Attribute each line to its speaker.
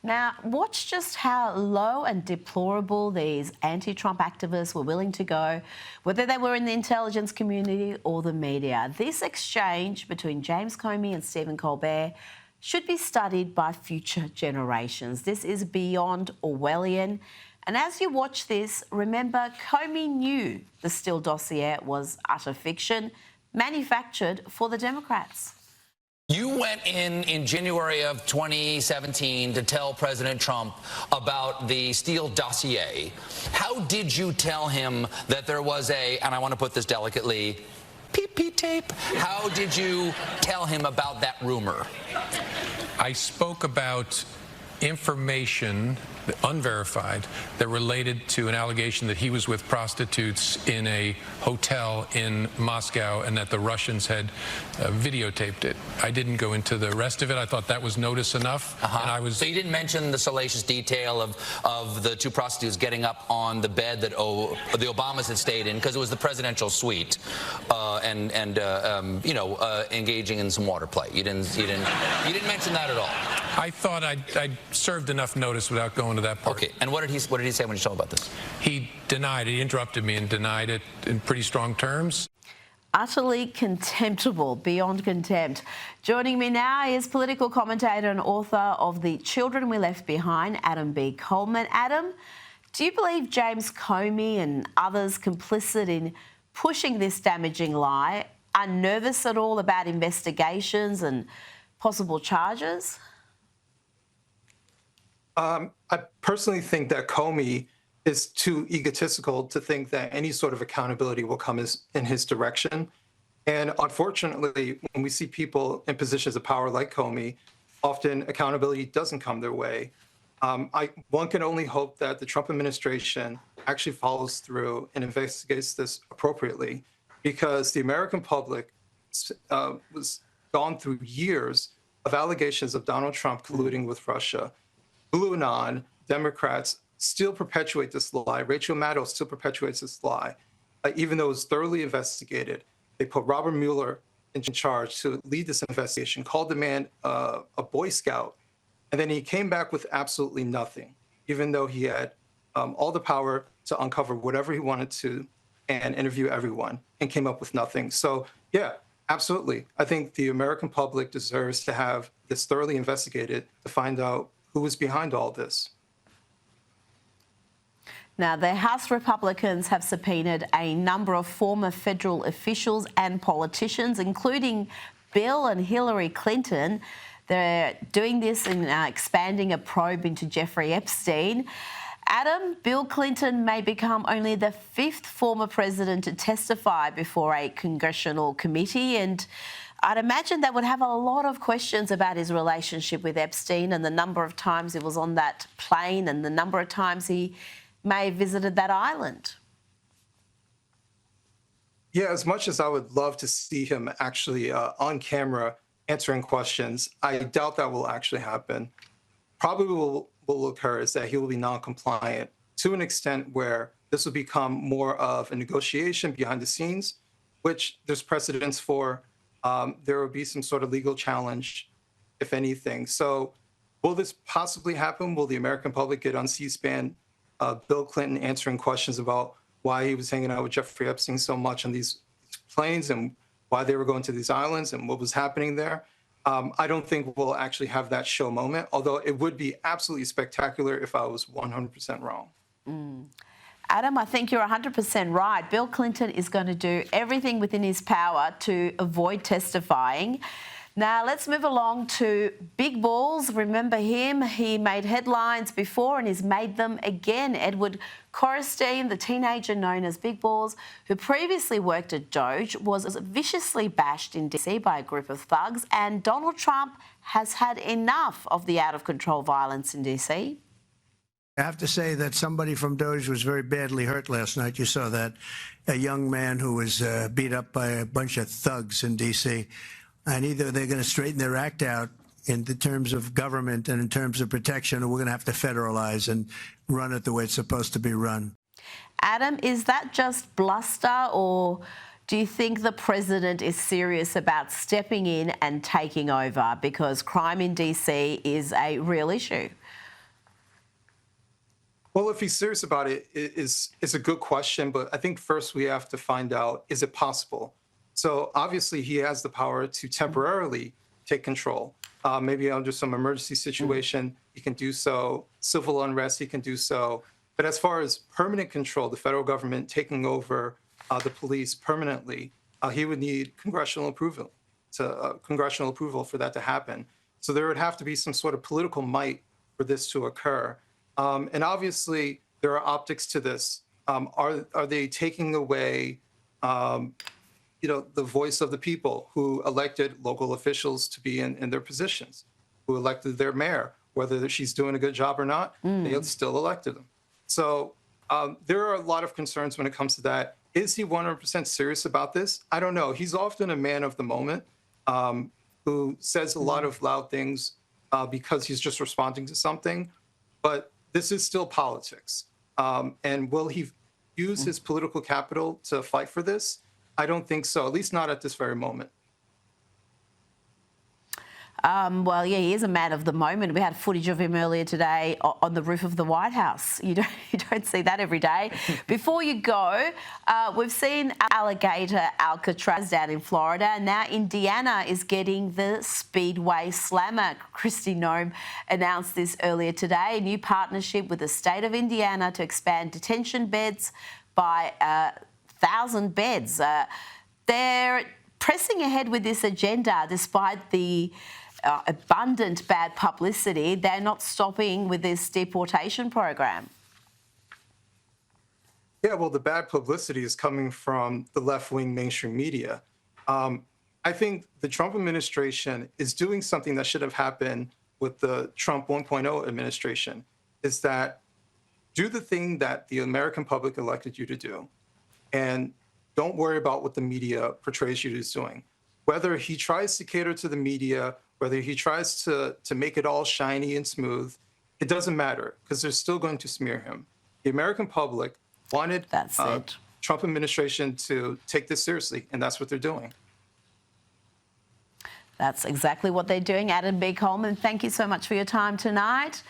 Speaker 1: Now, watch just how low and deplorable these anti-Trump activists were willing to go, whether they were in the intelligence community or the media. This exchange between James Comey and Stephen Colbert should be studied by future generations. This is beyond Orwellian. And as you watch this, remember, Comey knew the Steele dossier was utter fiction, manufactured for the Democrats.
Speaker 2: You went in January of 2017 to tell President Trump about the Steele dossier. How did you tell him that there was and I want to put this delicately, pee-pee tape? How did you tell him about that rumor?
Speaker 3: I spoke about information, unverified, that related to an allegation that he was with prostitutes in a hotel in Moscow and that the Russians had videotaped it. I didn't go into the rest of it. I thought that was notice enough. And
Speaker 2: So you didn't mention the salacious detail of the two prostitutes getting up on the bed that the Obamas had stayed in because it was the presidential suite, engaging in some water play. You didn't mention that at all.
Speaker 3: I thought I'd served enough notice without going to that part.
Speaker 2: Okay, and what did he say when you told him about this?
Speaker 3: He denied it. He interrupted me and denied it in pretty strong terms.
Speaker 1: Utterly contemptible, beyond contempt. Joining me now is political commentator and author of The Children We Left Behind, Adam B. Coleman. Adam, do you believe James Comey and others complicit in pushing this damaging lie are nervous at all about investigations and possible charges?
Speaker 4: I personally think that Comey is too egotistical to think that any sort of accountability will come in his direction. And unfortunately, when we see people in positions of power like Comey, often accountability doesn't come their way. One can only hope that the Trump administration actually follows through and investigates this appropriately, because the American public was gone through years of allegations of Donald Trump colluding with Russia. Blue and on, Democrats still perpetuate this lie. Rachel Maddow still perpetuates this lie. Even though it was thoroughly investigated, they put Robert Mueller in charge to lead this investigation, called the man a Boy Scout, and then he came back with absolutely nothing, even though he had all the power to uncover whatever he wanted to and interview everyone, and came up with nothing. So, yeah, absolutely. I think the American public deserves to have this thoroughly investigated to find out who was behind all this.
Speaker 1: Now, the House Republicans have subpoenaed a number of former federal officials and politicians, including Bill and Hillary Clinton. They're doing this in expanding a probe into Jeffrey Epstein. Adam, Bill Clinton may become only the 5th former president to testify before a congressional committee, and I'd imagine that would have a lot of questions about his relationship with Epstein and the number of times he was on that plane and the number of times he may have visited that island.
Speaker 4: Yeah, as much as I would love to see him actually on camera answering questions, I doubt that will actually happen. Probably what will occur is that he will be non-compliant to an extent where this will become more of a negotiation behind the scenes, which there's precedence for. There will be some sort of legal challenge, if anything. So will this possibly happen? Will the American public get on C-SPAN Bill Clinton answering questions about why he was hanging out with Jeffrey Epstein so much on these planes and why they were going to these islands and what was happening there? I don't think we'll actually have that show moment, although it would be absolutely spectacular if I was 100% wrong.
Speaker 1: Adam, I think you're 100% right. Bill Clinton is going to do everything within his power to avoid testifying. Now, let's move along to Big Balls. Remember him? He made headlines before and he's made them again. Edward Correstein, the teenager known as Big Balls, who previously worked at Doge, was viciously bashed in DC by a group of thugs, and Donald Trump has had enough of the out-of-control violence in DC.
Speaker 5: I have to say that somebody from Doge was very badly hurt last night. You saw that. A young man who was beat up by a bunch of thugs in D.C. And either they're going to straighten their act out in the terms of government and in terms of protection, or we're going to have to federalize and run it the way it's supposed to be run.
Speaker 1: Adam, is that just bluster, or do you think the president is serious about stepping in and taking over? Because crime in DC is a real issue.
Speaker 4: Well, if he's serious about it, it's a good question, but I think first we have to find out, is it possible? So obviously he has the power to temporarily take control. Maybe under some emergency situation, he can do so. Civil unrest, he can do so. But as far as permanent control, the federal government taking over the police permanently, he would need congressional approval for that to happen. So there would have to be some sort of political might for this to occur. And obviously, there are optics to this. Are they taking away, the voice of the people who elected local officials to be in their positions, who elected their mayor, whether she's doing a good job or not, they still elected them. So there are a lot of concerns when it comes to that. Is he 100% serious about this? I don't know. He's often a man of the moment who says a lot of loud things because he's just responding to something. But this is still politics. And will he use his political capital to fight for this? I don't think so, at least not at this very moment.
Speaker 1: Well, yeah, he is a man of the moment. We had footage of him earlier today on the roof of the White House. You don't see that every day. Before you go, we've seen alligator Alcatraz down in Florida, and now Indiana is getting the Speedway Slammer. Kristi Noem announced this earlier today, a new partnership with the state of Indiana to expand detention beds by 1,000 beds. They're pressing ahead with this agenda despite the abundant bad publicity. They're not stopping with this deportation program.
Speaker 4: Yeah, well, the bad publicity is coming from the left-wing mainstream media. I think the Trump administration is doing something that should have happened with the Trump 1.0 administration, is that do the thing that the American public elected you to do, and don't worry about what the media portrays you as doing. Whether he tries to cater to the media, whether he tries to make it all shiny and smooth, it doesn't matter because they're still going to smear him. The American public wanted Trump administration to take this seriously, and that's what they're doing.
Speaker 1: That's exactly what they're doing. Adam B. Coleman, thank you so much for your time tonight.